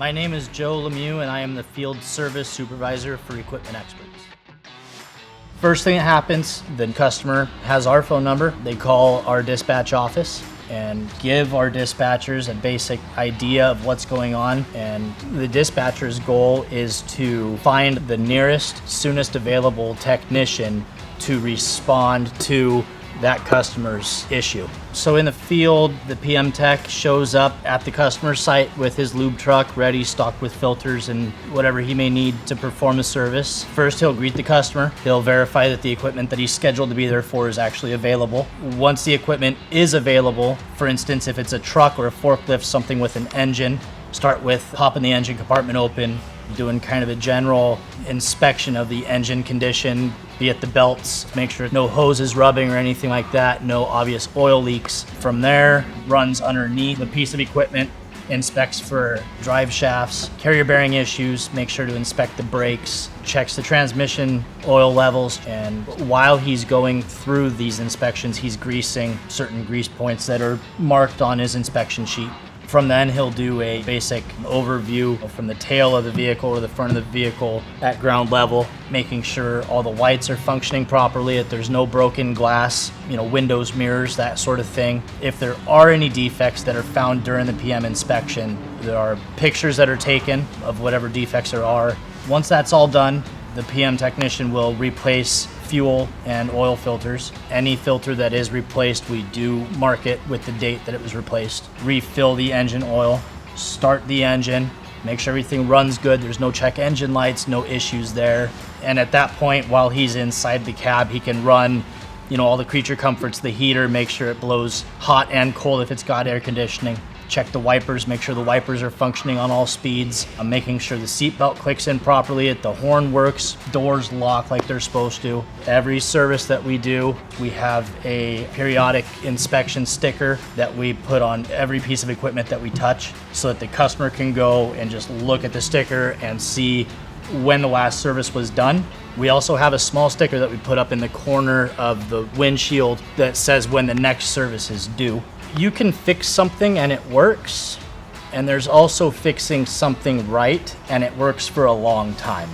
My name is Joe Lemieux and I am the Field Service Supervisor for Equipment Experts. First thing that happens, the customer has our phone number. They call our dispatch office and give our dispatchers a basic idea of what's going on. And the dispatcher's goal is to find the nearest, soonest available technician to respond to that customer's issue. So in the field, the PM tech shows up at the customer site with his lube truck ready, stocked with filters and whatever he may need to perform a service. First, he'll greet the customer. He'll verify that the equipment that he's scheduled to be there for is actually available. Once the equipment is available, for instance, if it's a truck or a forklift, something with an engine, start with popping the engine compartment open, doing kind of a general inspection of the engine condition, be it the belts, make sure no hose is rubbing or anything like that, no obvious oil leaks. From there, runs underneath the piece of equipment, inspects for drive shafts, carrier bearing issues, make sure to inspect the brakes, checks the transmission oil levels, and while he's going through these inspections, he's greasing certain grease points that are marked on his inspection sheet. From then, he'll do a basic overview from the tail of the vehicle to the front of the vehicle at ground level, making sure all the lights are functioning properly, that there's no broken glass, windows, mirrors, that sort of thing. If there are any defects that are found during the PM inspection, there are pictures that are taken of whatever defects there are. Once that's all done, the PM technician will replace fuel and oil filters. Any filter that is replaced, we do mark it with the date that it was replaced. Refill the engine oil, start the engine, make sure everything runs good. There's no check engine lights, no issues there. And at that point, while he's inside the cab, he can run all the creature comforts, the heater, make sure it blows hot and cold if it's got air conditioning. Check the wipers, make sure the wipers are functioning on all speeds. I'm making sure the seatbelt clicks in properly, the horn works, doors lock like they're supposed to. Every service that we do, we have a periodic inspection sticker that we put on every piece of equipment that we touch so that the customer can go and just look at the sticker and see when the last service was done. We also have a small sticker that we put up in the corner of the windshield that says when the next service is due. You can fix something and it works, and there's also fixing something right and it works for a long time.